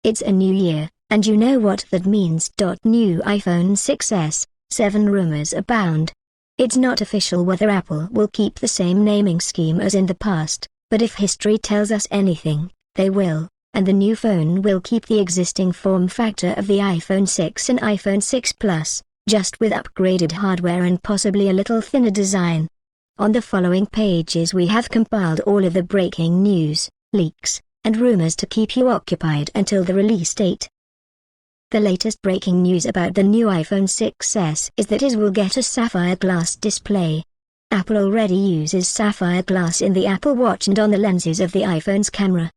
It's a new year, and you know what that means. New iPhone 6s, 7 rumors abound. It's not official whether Apple will keep the same naming scheme as in the past, but if history tells us anything, they will, and the new phone will keep the existing form factor of the iPhone 6 and iPhone 6 Plus, just with upgraded hardware and possibly a little thinner design. On the following pages we have compiled all of the breaking news, leaks, and rumors to keep you occupied until the release date. The latest breaking news about the new iPhone 6s is that it will get a sapphire glass display. Apple already uses sapphire glass in the Apple Watch and on the lenses of the iPhone's camera.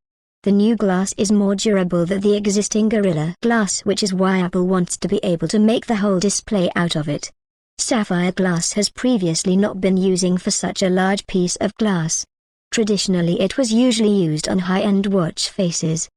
The new glass is more durable than the existing Gorilla Glass, which is why Apple wants to be able to make the whole display out of it. Sapphire glass has previously not been using for such a large piece of glass. Traditionally it was usually used on high-end watch faces.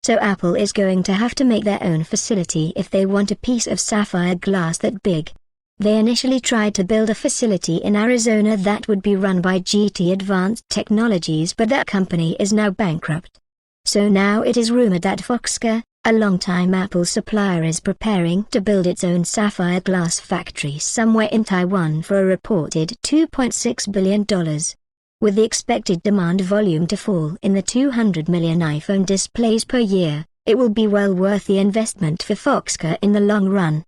So Apple is going to have to make their own facility if they want a piece of sapphire glass that big. They initially tried to build a facility in Arizona that would be run by GT Advanced Technologies, but that company is now bankrupt. So now it is rumored that Foxconn, a longtime Apple supplier, is preparing to build its own sapphire glass factory somewhere in Taiwan for a reported $2.6 billion. With the expected demand volume to fall in the 200 million iPhone displays per year, it will be well worth the investment for Foxconn in the long run.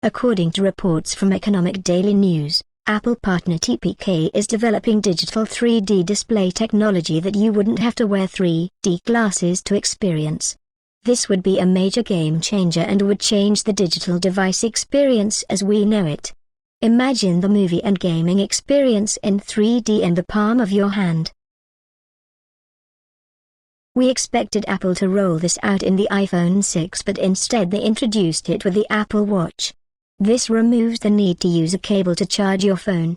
According to reports from Economic Daily News, Apple partner TPK is developing digital 3D display technology that you wouldn't have to wear 3D glasses to experience. This would be a major game changer and would change the digital device experience as we know it. Imagine the movie and gaming experience in 3D in the palm of your hand. We expected Apple to roll this out in the iPhone 6, but instead they introduced it with the Apple Watch. This removes the need to use a cable to charge your phone.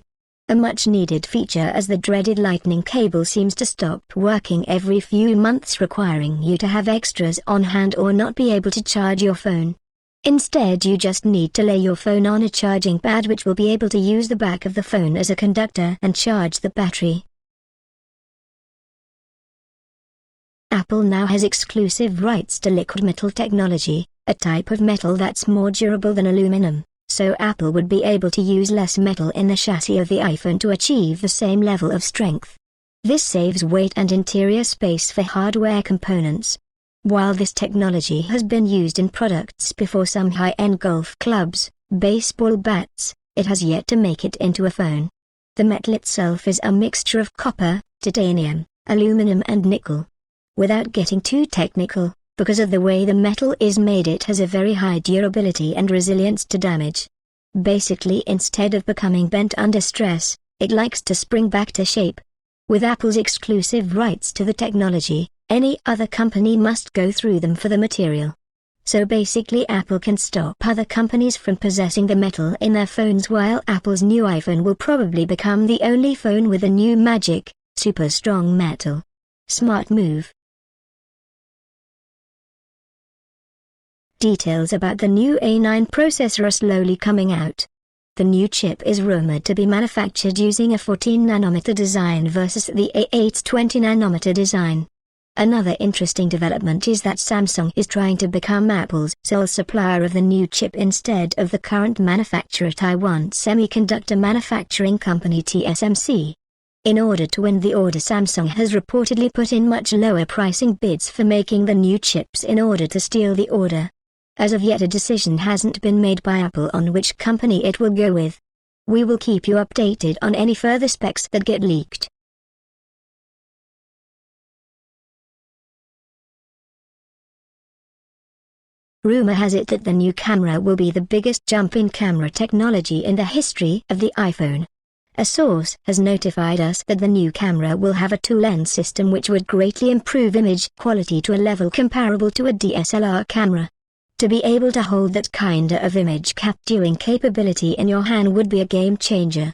A much-needed feature, as the dreaded lightning cable seems to stop working every few months, requiring you to have extras on hand or not be able to charge your phone. Instead you just need to lay your phone on a charging pad which will be able to use the back of the phone as a conductor and charge the battery. Apple now has exclusive rights to liquid metal technology, a type of metal that's more durable than aluminum, so Apple would be able to use less metal in the chassis of the iPhone to achieve the same level of strength. This saves weight and interior space for hardware components. While this technology has been used in products before, some high-end golf clubs, baseball bats, it has yet to make it into a phone. The metal itself is a mixture of copper, titanium, aluminum and nickel. Without getting too technical, because of the way the metal is made, it has a very high durability and resilience to damage. Basically, instead of becoming bent under stress, it likes to spring back to shape. With Apple's exclusive rights to the technology, any other company must go through them for the material. So basically Apple can stop other companies from possessing the metal in their phones, while Apple's new iPhone will probably become the only phone with a new magic, super strong metal. Smart move. Details about the new A9 processor are slowly coming out. The new chip is rumored to be manufactured using a 14nm design versus the A8's 20nm design. Another interesting development is that Samsung is trying to become Apple's sole supplier of the new chip instead of the current manufacturer, Taiwan Semiconductor Manufacturing Company TSMC. In order to win the order, Samsung has reportedly put in much lower pricing bids for making the new chips in order to steal the order. As of yet, a decision hasn't been made by Apple on which company it will go with. We will keep you updated on any further specs that get leaked. Rumor has it that the new camera will be the biggest jump in camera technology in the history of the iPhone. A source has notified us that the new camera will have a two-lens system which would greatly improve image quality to a level comparable to a DSLR camera. To be able to hold that kinda of image capturing capability in your hand would be a game changer.